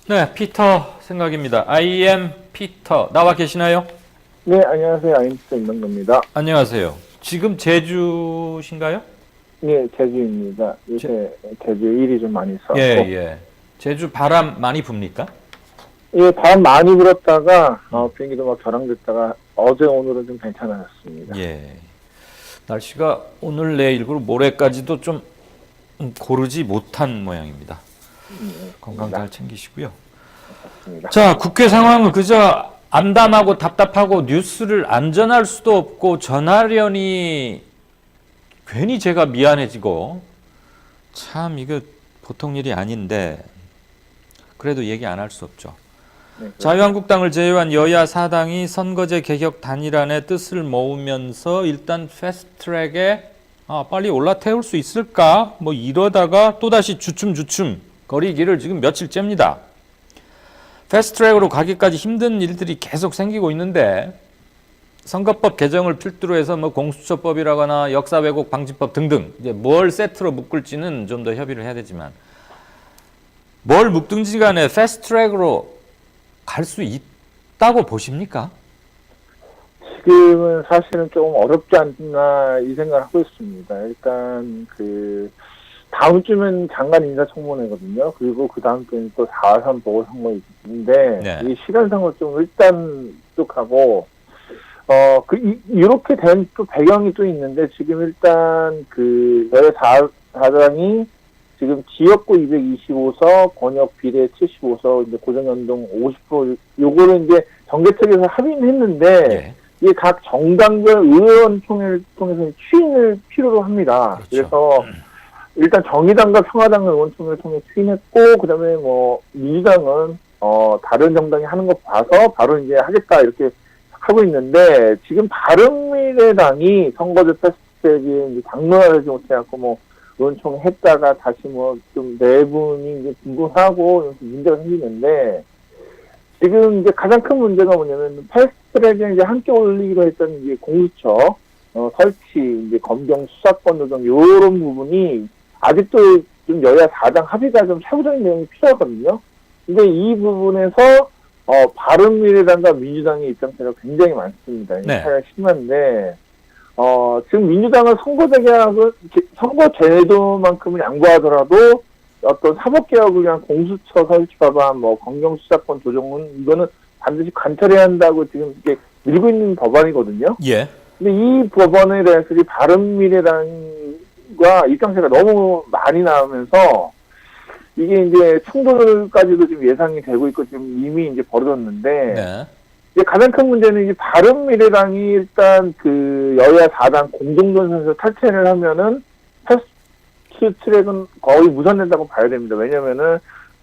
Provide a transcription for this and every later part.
네, 피터 생각입니다. I am 피터. 나와 계시나요? 네, 안녕하세요. 아임스터 임명근입니다. 안녕하세요. 지금 제주신가요? 네, 제주입니다. 요새 제주 일이 좀 많이 예, 있어서. 예. 제주 바람 많이 붑니까? 예, 바람 많이 불었다가, 비행기도 막 결항됐다가, 어제 오늘은 좀 괜찮아졌습니다. 예. 날씨가 오늘 내일 그리고 모레까지도 좀 고르지 못한 모양입니다. 건강 잘 챙기시고요. 그렇습니다. 자, 국회 상황은 그저 암담하고 답답하고 뉴스를 안 전할 수도 없고 전하려니 괜히 제가 미안해지고 참 이거 보통 일이 아닌데 그래도 얘기 안 할 수 없죠. 네, 자유한국당을 제외한 여야 4당이 선거제 개혁 단일안의 뜻을 모으면서 일단 패스트트랙에 빨리 올라태울 수 있을까? 뭐 이러다가 또다시 주춤주춤 거리기를 지금 며칠째입니다. 패스트트랙으로 가기까지 힘든 일들이 계속 생기고 있는데 선거법 개정을 필두로 해서 뭐 공수처법이라거나 역사 왜곡 방지법 등등 이제 뭘 세트로 묶을지는 좀 더 협의를 해야 되지만 뭘 묶든지 간에 패스트트랙으로 갈 수 있다고 보십니까? 지금은 사실은 좀 어렵지 않나 이 생각을 하고 있습니다. 일단 다음 주면 장관 인사청문회거든요. 그리고 그 다음 주에는 또 4.3 보궐선거인데 네. 이 시간상으로 좀 일단 뚝하고 이렇게 된 또 배경이 또 있는데 지금 일단 여야 4당이 지금 지역구 225석, 권역 비례 75석, 이제 고정연동 50% 요거를 이제 정개특위에서 합의는 했는데 예. 이게 각 정당별 의원총회를 통해서 추인을 필요로 합니다. 그렇죠. 그래서 일단 정의당과 평화당 의원총회를 통해 추인했고 그다음에 뭐 민주당은 다른 정당이 하는 거 봐서 바로 이제 하겠다 이렇게 하고 있는데 지금 바른미래당이 선거제 패스트트랙에 이제 당론화를 좀 못해갖고 뭐 의원총회 했다가 다시 뭐 좀 내분이 이제 분분하고 문제가 생기는데 지금 이제 가장 큰 문제가 뭐냐면 패스트트랙에 이제 함께 올리기로 했던 이제 공수처 설치 이제 검경 수사권 조정 요런 부분이 아직도 좀 여야 4당 합의가 좀 세부적인 내용이 필요하거든요. 근데 이 부분에서 바른미래당과 민주당의 입장차가 굉장히 많습니다. 네. 차이가 심한데, 지금 민주당은 선거제도만큼은 양보하더라도 어떤 사법개혁을 위한 공수처 설치 법안, 뭐, 검경수사권 조정은 이거는 반드시 관철해야 한다고 지금 이렇게 밀고 있는 법안이거든요. 예. 근데 이 법안에 대해서 이 바른미래당과 입장차가 너무 많이 나오면서 이게 이제 충돌까지도 지금 예상이 되고 있고 지금 이미 이제 벌어졌는데 네. 이제 가장 큰 문제는 이제 바른미래당이 일단 여야 4당 공동선에서 탈퇴를 하면은 패스트트랙은 거의 무산된다고 봐야 됩니다. 왜냐면은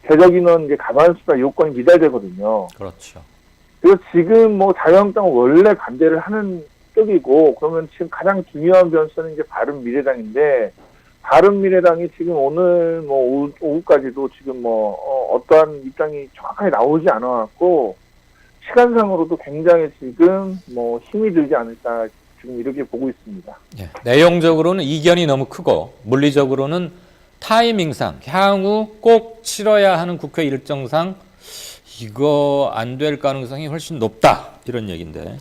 개적 인원 이제 가만 수사 요건이 미달되거든요. 그렇죠. 그래서 지금 뭐 자유한국당은 원래 반대를 하는 쪽이고 그러면 지금 가장 중요한 변수는 이제 바른미래당인데 바른미래당이 지금 오늘 뭐 오후까지도 지금 뭐 어떠한 입장이 정확하게 나오지 않아갖고 시간상으로도 굉장히 지금 뭐 힘이 들지 않을까 지금 이렇게 보고 있습니다. 예. 내용적으로는 이견이 너무 크고 물리적으로는 타이밍상 향후 꼭 치러야 하는 국회 일정상 이거 안 될 가능성이 훨씬 높다 이런 얘기인데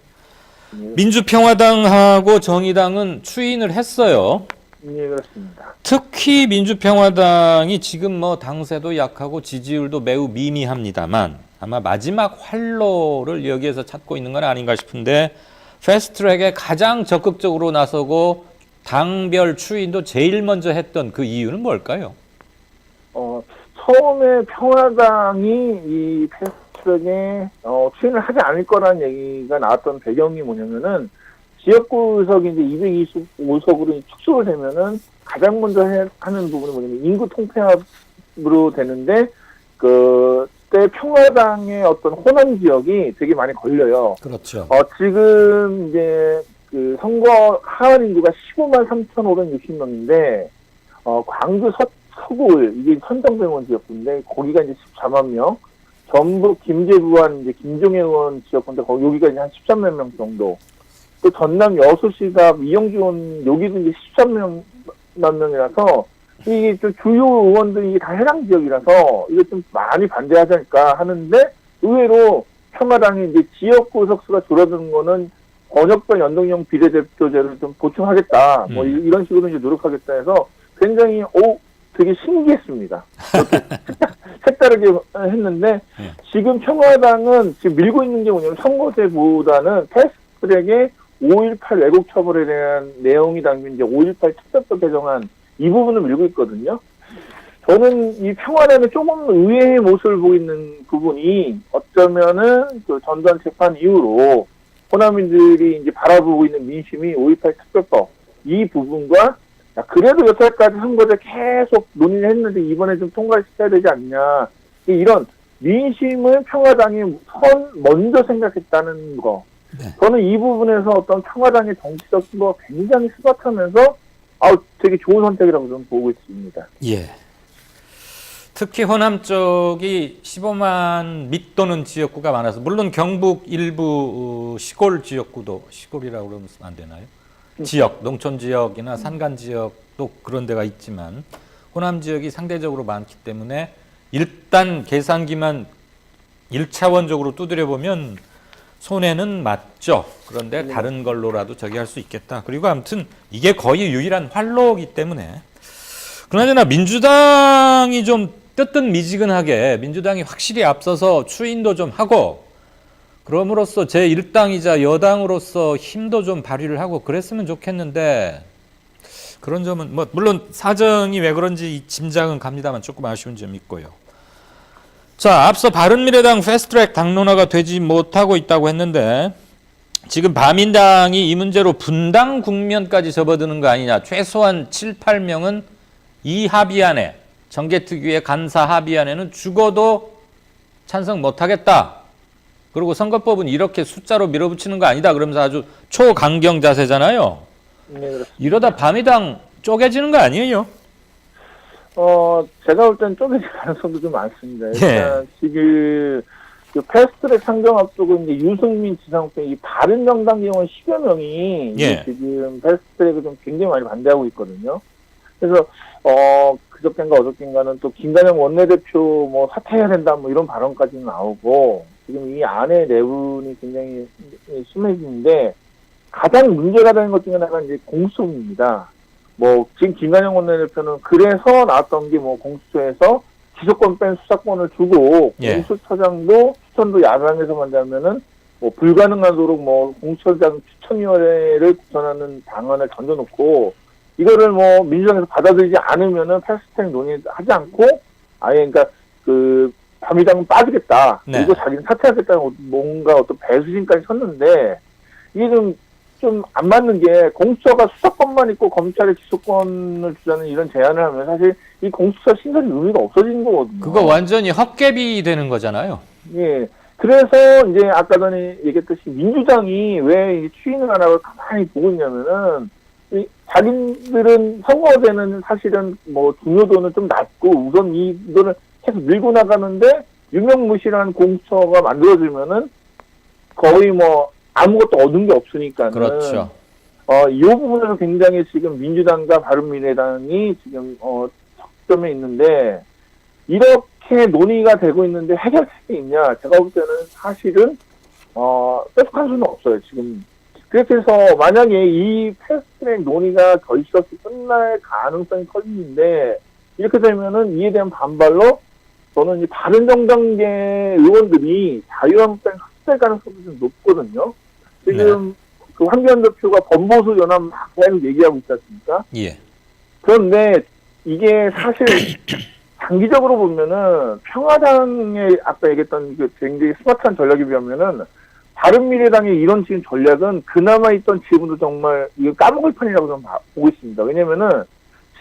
민주평화당하고 정의당은 추인을 했어요. 네, 그렇습니다. 특히 민주평화당이 지금 뭐 당세도 약하고 지지율도 매우 미미합니다만 아마 마지막 활로를 여기에서 찾고 있는 건 아닌가 싶은데 패스트트랙에 가장 적극적으로 나서고 당별 추인도 제일 먼저 했던 그 이유는 뭘까요? 처음에 평화당이 이 패스트트랙에 추인을 하지 않을 거라는 얘기가 나왔던 배경이 뭐냐면은 지역구 의석이 이제 225석으로 축소가 되면은 가장 먼저 하는 부분이 뭐냐면 인구 통폐합으로 되는데 그때 평화당의 어떤 호남 지역이 되게 많이 걸려요. 그렇죠. 지금 이제 선거 하원 인구가 15만 3,560명인데 광주 서구을 이게 천정병원 지역구인데 거기가 이제 14만 명, 전북 김제부안 이제 김종혜 의원 지역구인데 여기가 이제 한 13만 명 정도. 또 전남 여수시가 이영주 의원 여기도 이제 13만 명이라서 이게 좀 주요 의원들이 다 해당 지역이라서 이거 좀 많이 반대하지 않을까 하는데 의외로 평화당이 이제 지역구 의석수가 줄어드는 거는 번역별 연동형 비례대표제를 좀 보충하겠다. 뭐 이런 식으로 이제 노력하겠다 해서 굉장히 되게 신기했습니다. 이렇게 색다르게 했는데 지금 평화당은 지금 밀고 있는 게 뭐냐면 선거제보다는 패스트트랙에 5.18 왜곡 처벌에 대한 내용이 담긴 이제 5.18 특별법 개정안 이 부분을 밀고 있거든요. 저는 이 평화당의 조금 의외의 모습을 보고 있는 부분이 어쩌면은 그 전두환 재판 이후로 호남인들이 이제 바라보고 있는 민심이 5.18 특별법 이 부분과 그래도 여태까지 선거제 계속 논의를 했는데 이번에 좀 통과시켜야 되지 않냐 이런 민심을 평화당이 먼저 생각했다는 거. 네. 저는 이 부분에서 어떤 평화당의 정치적 수가 굉장히 스마트하면서 되게 좋은 선택이라고 저는 보고 있습니다. 예. 특히 호남 쪽이 15만 밑도는 지역구가 많아서 물론 경북 일부 시골 지역구도 시골이라고 그러면 안 되나요? 지역, 농촌 지역이나 산간 지역도 그런 데가 있지만 호남 지역이 상대적으로 많기 때문에 일단 계산기만 1차원적으로 두드려 보면 손해는 맞죠. 그런데 다른 걸로라도 저기 할 수 있겠다. 그리고 아무튼 이게 거의 유일한 활로이기 때문에 그나저나 민주당이 좀 뜨뜻미지근하게 민주당이 확실히 앞서서 추인도 좀 하고 그럼으로써 제1당이자 여당으로서 힘도 좀 발휘를 하고 그랬으면 좋겠는데 그런 점은 뭐 물론 사정이 왜 그런지 짐작은 갑니다만 조금 아쉬운 점이 있고요. 자, 앞서 바른미래당 패스트트랙 당론화가 되지 못하고 있다고 했는데 지금 바민당이 이 문제로 분당 국면까지 접어드는 거 아니냐. 최소한 7, 8명은 이 합의안에 정개특위의 간사 합의안에는 죽어도 찬성 못하겠다. 그리고 선거법은 이렇게 숫자로 밀어붙이는 거 아니다. 그러면서 아주 초강경 자세잖아요. 네, 그렇습니다. 이러다 바민당 쪼개지는 거 아니에요? 제가 볼 땐 쪼개질 가능성도 좀 많습니다. 일단 지금 그 패스트트랙 상정 앞두고 이제 유승민 지상pe 이 바른정당 의원 10여 명이 지금 패스트트랙을 좀 굉장히 많이 반대하고 있거든요. 그래서 그저께인가 어저께인가는 또 김관영 원내대표 뭐 사퇴해야 된다 뭐 이런 발언까지 나오고 지금 이 안에 내분이 굉장히 심해지는데 가장 문제가 되는 것 중에 하나가 이제 공수입니다. 뭐 지금 김관영 원내대표는 그래서 나왔던 게 뭐 공수처에서 기소권 뺀 수사권을 주고 공수처장도 추천도 야당에서 한다면은 뭐 불가능하도록 뭐 공수처장 추천위원회를 구성하는 방안을 던져놓고 이거를 뭐 민주당에서 받아들이지 않으면은 패스트트랙 논의하지 않고 아예 그러니까 그 바민당은 빠지겠다. 그리고 자기는 사퇴하겠다는 뭔가 어떤 배수진까지 쳤는데 이게 좀 안 맞는 게 공수처가 수사권만 있고 검찰에 기소권을 주자는 이런 제안을 하면 사실 이 공수처 신설이 의미가 없어지는 거거든요. 그거 완전히 헛개비 되는 거잖아요. 예. 그래서 이제 아까 전에 얘기했듯이 민주당이 왜 추인을 안 하고 가만히 보고 있냐면은 자기들은 선거제는 사실은 뭐 중요도는 좀 낮고 우선 이거를 계속 밀고 나가는데 유명무실한 공수처가 만들어지면은 거의 뭐 아무것도 얻은 게 없으니까는. 그렇죠. 이 부분에서 굉장히 지금 민주당과 바른미래당이 지금 척점에 있는데 이렇게 논의가 되고 있는데 해결책이 있냐? 제가 볼 때는 사실은 뾰족한 수는 없어요. 지금. 그래서 만약에 이 패스트트랙 논의가 저희 시간에 끝날 가능성이 커지는데 이렇게 되면은 이에 대한 반발로 저는 이 바른정당계 의원들이 자유한국당 흡수될 가능성이 좀 높거든요. 지금 그 황교안 대표가 범보수 연합 막 계속 얘기하고 있지 않습니까? 예. 그런데 이게 사실 장기적으로 보면은 평화당의 아까 얘기했던 그 굉장히 스마트한 전략에 비하면은 바른미래당의 이런 지금 전략은 그나마 있던 지금도 정말 이거 까먹을 판이라고 저는 보고 있습니다. 왜냐면은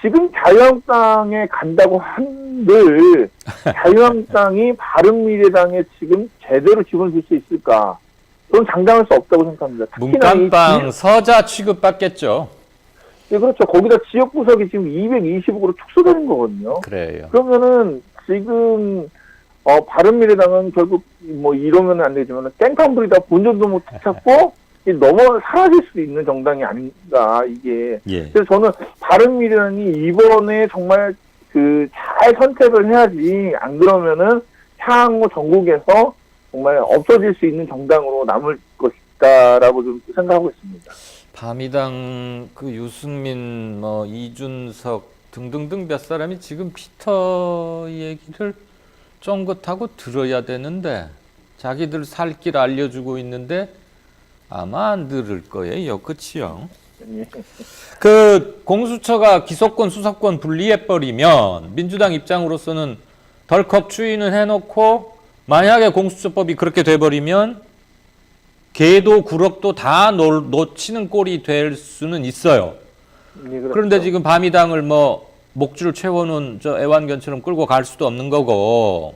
지금 자유한국당에 간다고 한들 자유한국당이 바른미래당에 지금 제대로 지원을 줄 수 있을까? 저는 장담할 수 없다고 생각합니다. 문간빵 서자 취급받겠죠. 예, 그렇죠. 거기다 지역 구석이 지금 220억으로 축소되는 거거든요. 그래요. 그러면은 지금 바른미래당은 결국 뭐 이러면 안 되지만 땡깡 부리다 본전도 못 찾고 넘어 사라질 수 있는 정당이 아닌가 이게. 예. 그래서 저는 바른미래당이 이번에 정말 잘 선택을 해야지, 안 그러면은 향후 전국에서 정말 없어질 수 있는 정당으로 남을 것이다라고 좀 생각하고 있습니다. 바미당 그 유승민, 뭐 이준석 등등등 몇 사람이 지금 피터 얘기를 쫑긋하고 들어야 되는데 자기들 살 길 알려주고 있는데 아마 안 들을 거예요. 그치요? 그 공수처가 기소권 수사권 분리해버리면 민주당 입장으로서는 덜컥 추인을 해놓고 만약에 공수처법이 그렇게 돼버리면 개도 구럭도 다 놓치는 꼴이 될 수는 있어요. 그렇죠. 그런데 지금 바미당을 뭐 목줄을 채워놓은 저 애완견처럼 끌고 갈 수도 없는 거고,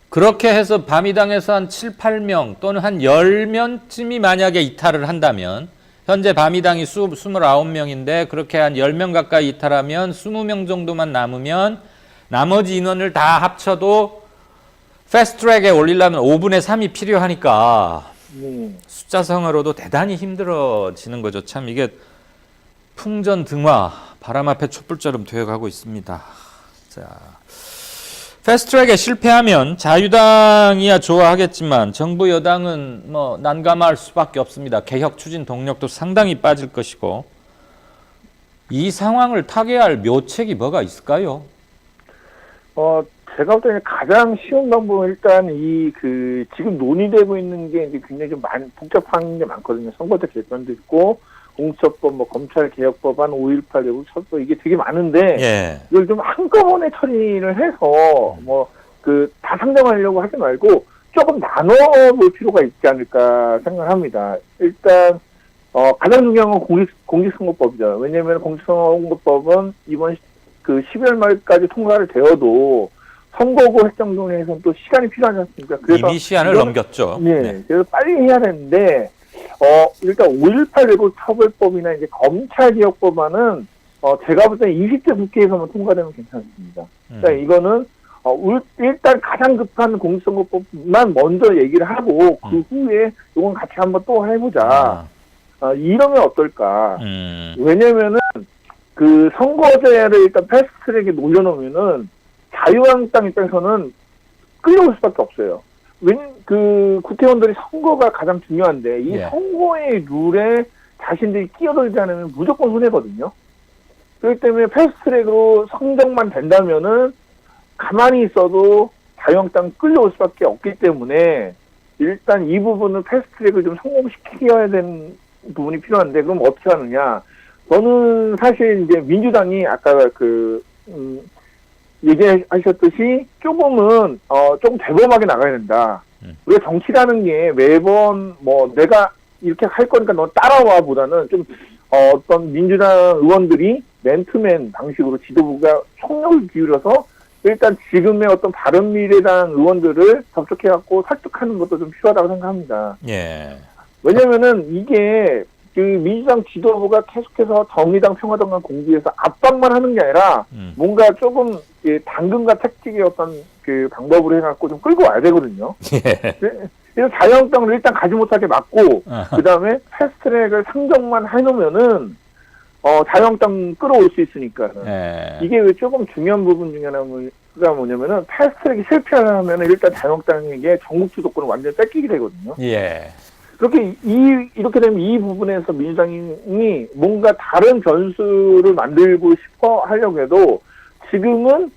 그렇게 해서 바미당에서 한 7, 8명 또는 한 10명쯤이 만약에 이탈을 한다면, 현재 바미당이 29명인데 그렇게 한 10명 가까이 이탈하면 20명 정도만 남으면 나머지 인원을 다 합쳐도 패스트트랙에 올리려면 5분의 3이 필요하니까 숫자상으로도 대단히 힘들어지는 거죠. 참 이게 풍전등화, 바람 앞에 촛불처럼 되어가고 있습니다. 자, 패스트트랙에 실패하면 자유당이야 좋아하겠지만 정부 여당은 뭐 난감할 수밖에 없습니다. 개혁 추진 동력도 상당히 빠질 것이고, 이 상황을 타개할 묘책이 뭐가 있을까요? 제가 볼 때는 가장 쉬운 방법은 일단 지금 논의되고 있는 게 이제 굉장히 좀 복잡한 게 많거든요. 선거제 개편도 있고, 공수처법, 뭐 검찰 개혁법안, 5.18 외국 철도, 이게 되게 많은데, 예. 이걸 좀 한꺼번에 처리를 해서 다 상정하려고 하지 말고 조금 나눠볼 필요가 있지 않을까 생각합니다. 일단 가장 중요한 건 공직선거법이죠. 왜냐하면 공직선거법은 이번 12월 말까지 통과를 되어도 선거구 획정동에서는 또 시간이 필요하지 않습니까? 그래서 이미 시한을 넘겼죠. 네, 그래서 빨리 해야 되는데, 일단 5.18 외국 처벌법이나 이제 검찰개혁법안은 제가 볼 때는 20대 국회에서만 통과되면 괜찮습니다. 그러니까 이거는 일단 가장 급한 공직선거법만 먼저 얘기를 하고 그 후에 이건 같이 한번 또 해보자. 이러면 어떨까? 왜냐면은 선거제를 일단 패스트트랙에 올려놓으면은 자유한국당 입장에서는 끌려올 수밖에 없어요. 국회의원들이 선거가 가장 중요한데 이 선거의 룰에 자신들이 끼어들지 않으면 무조건 손해거든요. 그렇기 때문에 패스트트랙으로 선정만 된다면은 가만히 있어도 자유한국당 끌려올 수밖에 없기 때문에 일단 이 부분을 패스트트랙을 좀 성공시켜야 되는 부분이 필요한데, 그럼 어떻게 하느냐? 저는 사실 이제 민주당이 아까 얘기하셨듯이 조금은 조금 대범하게 나가야 된다. 우리가 정치라는 게 매번 내가 이렇게 할 거니까 너 따라와 보다는 좀 어떤 민주당 의원들이 맨투맨 방식으로 지도부가 총력을 기울여서 일단 지금의 어떤 바른미래당 의원들을 접촉해갖고 설득하는 것도 좀 필요하다고 생각합니다. 예. 왜냐면은 이게 민주당 지도부가 계속해서 정의당, 평화당과 공비해서 압박만 하는 게 아니라 뭔가 조금 당근과 택틱의 어떤 방법으로 해갖고 좀 끌고 와야 되거든요. 예. 그래서 자유한국당을 일단 가지 못하게 막고 그 다음에 패스트트랙을 상정만 해놓으면은 자유한국당 끌어올 수 있으니까. 이게 왜 조금 중요한 부분 중에 하나가 뭐냐면은 패스트트랙이 실패하면 일단 자유한국당에게 전국 주도권을 완전히 뺏기게 되거든요. 예. 이렇게 되면 이 부분에서 민주당이 뭔가 다른 변수를 만들고 싶어 하려고 해도 지금은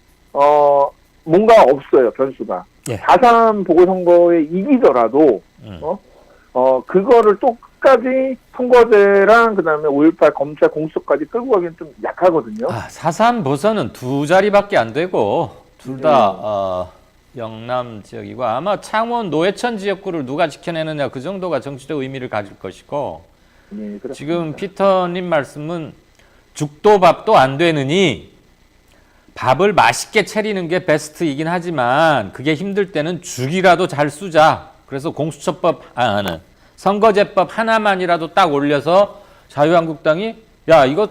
뭔가 없어요, 변수가. 예. 4.3 보궐선거에 이기더라도 그거를 또 끝까지 선거제랑 그다음에 5.18 검찰 공수처까지 끌고 가기엔 좀 약하거든요. 4.3 보선은 2자리밖에 안 되고 둘 다 영남 지역이고, 아마 창원 노회천 지역구를 누가 지켜내느냐 그 정도가 정치적 의미를 가질 것이고, 지금 피터님 말씀은 죽도 밥도 안 되느니 밥을 맛있게 차리는 게 베스트이긴 하지만 그게 힘들 때는 죽이라도 잘 쓰자. 그래서 공수처법 선거제법 하나만이라도 딱 올려서 자유한국당이 이거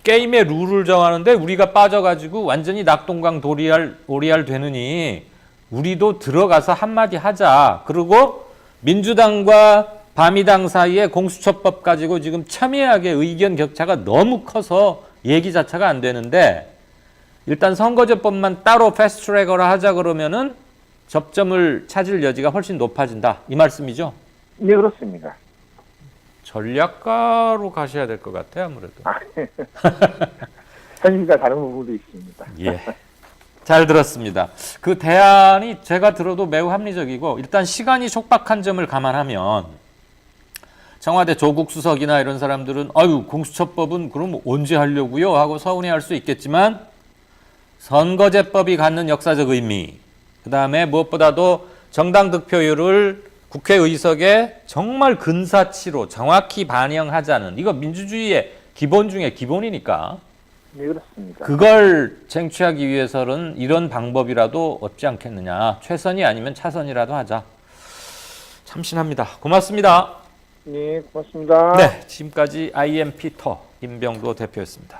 게임의 룰을 정하는데 우리가 빠져가지고 완전히 낙동강 오리알 되느니 우리도 들어가서 한마디 하자. 그리고 민주당과 바미당 사이에 공수처법 가지고 지금 첨예하게 의견 격차가 너무 커서 얘기 자체가 안 되는데 일단 선거제법만 따로 패스트트랙으로 하자 그러면은 접점을 찾을 여지가 훨씬 높아진다. 이 말씀이죠? 네, 그렇습니다. 전략가로 가셔야 될 것 같아요, 아무래도. 현실과 다른 부분도 있습니다. 예. 잘 들었습니다. 그 대안이 제가 들어도 매우 합리적이고 일단 시간이 촉박한 점을 감안하면 청와대 조국 수석이나 이런 사람들은 아유 공수처법은 그럼 언제 하려고요? 하고 서운해할 수 있겠지만 선거제법이 갖는 역사적 의미 그 다음에 무엇보다도 정당 득표율을 국회의석에 정말 근사치로 정확히 반영하자는 이거 민주주의의 기본 중에 기본이니까 네, 그렇습니다. 그걸 쟁취하기 위해서는 이런 방법이라도 없지 않겠느냐. 최선이 아니면 차선이라도 하자. 참신합니다. 고맙습니다. 네, 고맙습니다. 네, 지금까지 IMP 터 임병도 대표였습니다.